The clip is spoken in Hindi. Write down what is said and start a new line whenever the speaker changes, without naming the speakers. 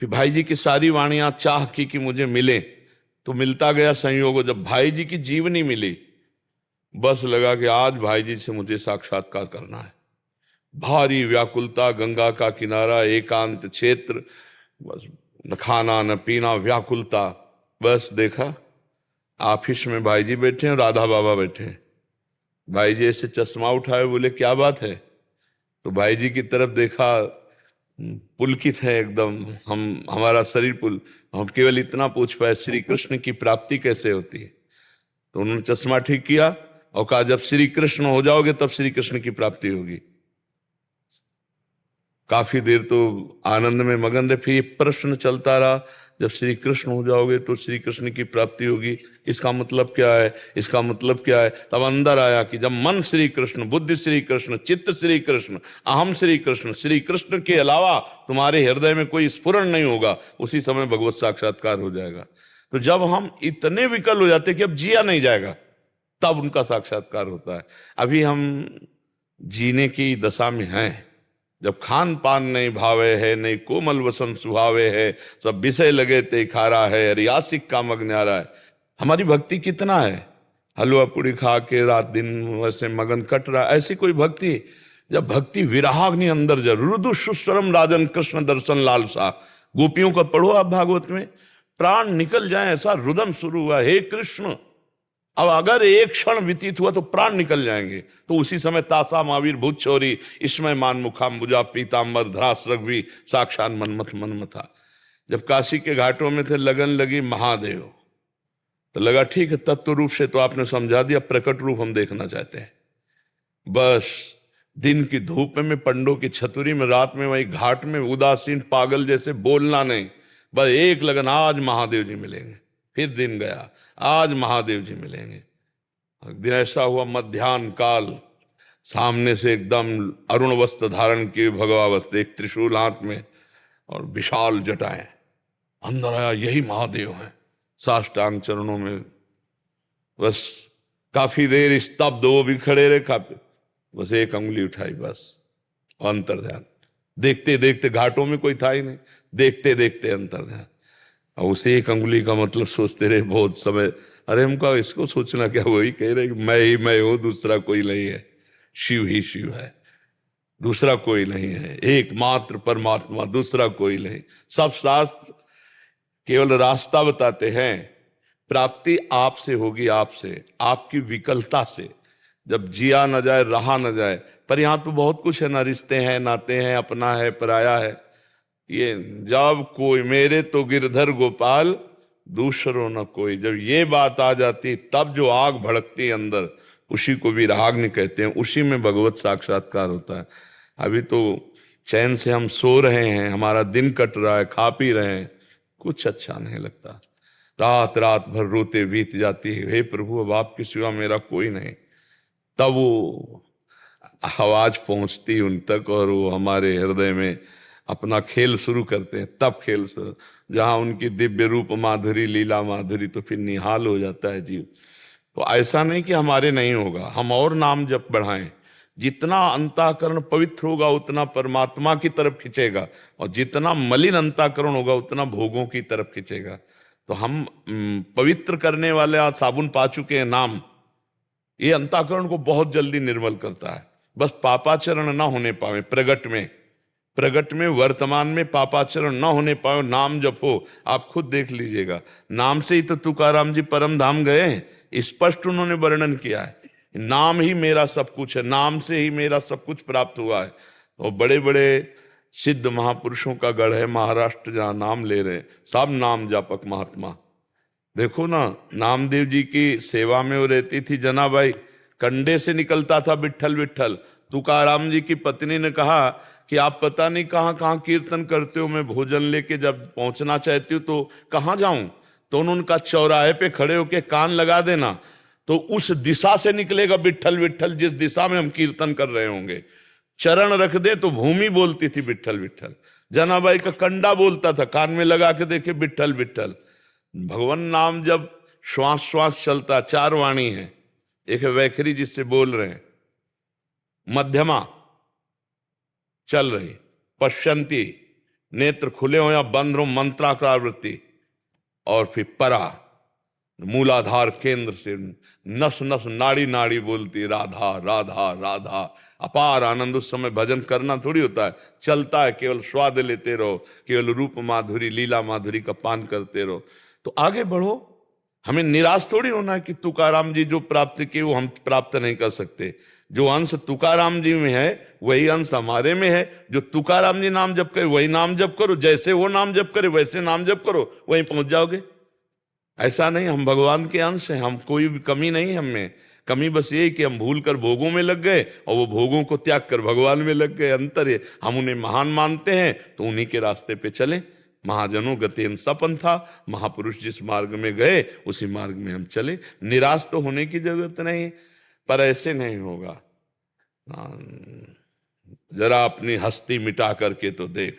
फिर भाई जी की सारी वाणियां चाह की कि मुझे मिले, तो मिलता गया संयोग। जब भाई जी की जीवनी मिली, बस लगा कि आज भाई जी से मुझे साक्षात्कार करना है। भारी व्याकुलता, गंगा का किनारा, एकांत क्षेत्र, बस न खाना न पीना, व्याकुलता। बस देखा ऑफिस में भाई जी बैठे हैं, राधा बाबा बैठे हैं। भाई जी ऐसे चश्मा उठाए, बोले क्या बात है? तो भाई जी की तरफ देखा, पुलकित है एकदम। हमारा शरीर पुल। हम केवल इतना पूछ पाए, श्री कृष्ण की प्राप्ति कैसे होती है? तो उन्होंने चश्मा ठीक किया और कहा, जब श्री कृष्ण हो जाओगे तब श्री कृष्ण की प्राप्ति होगी। काफी देर तो आनंद में मगन रहे। फिर ये प्रश्न चलता रहा, जब श्री कृष्ण हो जाओगे तो श्री कृष्ण की प्राप्ति होगी, इसका मतलब क्या है? इसका मतलब क्या है? तब अंदर आया कि जब मन श्री कृष्ण, बुद्धि श्री कृष्ण, चित्त श्री कृष्ण, अहम श्री कृष्ण, श्री कृष्ण के अलावा तुम्हारे हृदय में कोई स्फुरण नहीं होगा, उसी समय भगवत साक्षात्कार हो जाएगा। तो जब हम इतने विकल हो जाते कि अब जिया नहीं जाएगा, तब उनका साक्षात्कार होता है। अभी हम जीने की दशा में हैं। जब खान पान नहीं भावे है, नहीं कोमल वसन सुहावे है, सब विषय लगे ते खारा है, रियासिक कामक न्यारा है। हमारी भक्ति कितना है? हलवा पूड़ी खा के रात दिन वैसे मगन कट रहा, ऐसी कोई भक्ति? जब भक्ति विराग्नि अंदर जरूर, रुदु सुस्वरम राजन कृष्ण दर्शन लालसा। गोपियों का पढ़ो आप भागवत में, प्राण निकल जाए ऐसा रुदन शुरू हुआ, हे कृष्ण। अब अगर एक क्षण व्यतीत हुआ तो प्राण निकल जाएंगे। तो उसी समय तासा महावीर भूत चोरी, इसमें मान मुखाम्बुजा पीताम्बर धरास रघुवी, साक्षात मनमथ मनमथा। जब काशी के घाटों में थे, लगन लगी महादेव, तो लगा ठीक है, तत्व रूप से तो आपने समझा दिया, प्रकट रूप हम देखना चाहते हैं। बस दिन की धूप में, पंडों की छतुरी में, रात में वही घाट में उदासीन पागल जैसे बोलना नहीं, बस एक लगन, आज महादेव जी मिलेंगे। फिर दिन गया, आज महादेव जी मिलेंगे। एक दिन ऐसा हुआ, मध्याह्न काल, सामने से एकदम अरुण वस्त्र धारण किए भगवावस्था, एक त्रिशूल हाथ में और विशाल जटाएं। अंदर आया, यही महादेव हैं, साष्टांग चरणों में। बस काफी देर स्तब्ध, वो भी खड़े रहे, काफी, बस एक अंगुली उठाई, बस अंतर ध्यान। देखते देखते, घाटों में कोई था ही नहीं, देखते देखते अंतर ध्यान। और उसे एक अंगुली का मतलब सोचते रहे बहुत समय। अरे हमको इसको सोचना क्या, वही कह रहे कि मैं ही मैं हूं, दूसरा कोई नहीं है, शिव ही शिव है, दूसरा कोई नहीं है, एकमात्र परमात्मा, दूसरा कोई नहीं। सब शास्त्र केवल रास्ता बताते हैं, प्राप्ति आपसे होगी, आपसे, आपकी विकलता से। जब जिया न जाए, रहा न जाए। पर यहां तो बहुत कुछ है ना, रिश्ते हैं, नाते हैं, अपना है, पराया है। ये जब कोई मेरे तो गिरधर गोपाल, दूसरों न कोई, जब ये बात आ जाती, तब जो आग भड़कती अंदर, उसी को विराग्नि कहते हैं, उसी में भगवत साक्षात्कार होता है। अभी तो चैन से हम सो रहे हैं, हमारा दिन कट रहा है, खा पी रहे हैं, कुछ अच्छा नहीं लगता। रात रात भर रोते बीत जाती है, हे प्रभु अब आपके सिवा मेरा कोई नहीं। तब वो आवाज पहुंचती उन तक और वो हमारे हृदय में अपना खेल शुरू करते हैं। तब खेल शुरू, जहां उनकी दिव्य रूप माधुरी, लीला माधुरी, तो फिर निहाल हो जाता है जीव। तो ऐसा नहीं कि हमारे नहीं होगा, हम और नाम जप बढ़ाएं। जितना अंतःकरण पवित्र होगा उतना परमात्मा की तरफ खिंचेगा, और जितना मलिन अंतःकरण होगा उतना भोगों की तरफ खिंचेगा। तो हम पवित्र करने वाले आज साबुन पा चुके हैं, नाम, ये अंतःकरण को बहुत जल्दी निर्मल करता है। बस पापाचरण ना होने पावे, प्रगट में वर्तमान में पापाचरण ना होने पावे, नाम जपो। आप खुद देख लीजिएगा, नाम से ही तो तुकाराम जी परम धाम गए हैं, स्पष्ट उन्होंने वर्णन किया है, नाम ही मेरा सब कुछ है, नाम से ही मेरा सब कुछ प्राप्त हुआ है। और बड़े बड़े सिद्ध महापुरुषों का गढ़ है महाराष्ट्र, जहां नाम ले रहे हैं, सब नाम जापक महात्मा। देखो ना, नामदेव जी की सेवा में वो रहती थी जनाबाई, कंडे से निकलता था विट्ठल विट्ठल। तुकाराम जी की पत्नी ने कहा कि आप पता नहीं कहाँ कहाँ कीर्तन करते हो, मैं भोजन लेके जब पहुंचना चाहती हूँ तो कहाँ जाऊं? तो उन्होंने कहा चौराहे पे खड़े होके कान लगा देना, तो उस दिशा से निकलेगा विट्ठल विट्ठल, जिस दिशा में हम कीर्तन कर रहे होंगे। चरण रख दे तो भूमि बोलती थी विट्ठल विट्ठल। जनाबाई का कंडा बोलता था, कान में लगा के देखे विट्ठल विट्ठल। भगवान नाम जब श्वास श्वास चलता, चार वाणी है, एक है वैखरी जिससे बोल रहे हैं, मध्यमा चल रही, पश्यंती नेत्र खुले हो या बंद हो, मंत्राकार वृत्ति, और फिर परा, मूलाधार केंद्र से नस नस नाड़ी नाड़ी बोलती राधा राधा राधा। अपार आनंद। उस समय भजन करना थोड़ी होता है, चलता है, केवल स्वाद लेते रहो, केवल रूप माधुरी लीला माधुरी का पान करते रहो। तो आगे बढ़ो, हमें निराश थोड़ी होना है कि तुकाराम जी जो प्राप्त किए वो हम प्राप्त नहीं कर सकते। जो अंश तुकाराम जी में है वही अंश हमारे में है। जो तुकाराम जी नाम जप करे वही नाम जप करो, जैसे वो नाम जप करे वैसे नाम जप करो, वहीं पहुंच जाओगे। ऐसा नहीं, हम भगवान के अंश हैं, हम कोई भी कमी नहीं हम में। कमी बस ये कि हम भूल कर भोगों में लग गए और वो भोगों को त्याग कर भगवान में लग गए। अंतर है, हम उन्हें महान मानते हैं तो उन्हीं के रास्ते पे चलें। महाजनों गतेन सपन था, महापुरुष जिस मार्ग में गए उसी मार्ग में हम चले। निराश तो होने की जरूरत नहीं, पर ऐसे नहीं होगा। जरा अपनी हस्ती मिटा करके तो देख।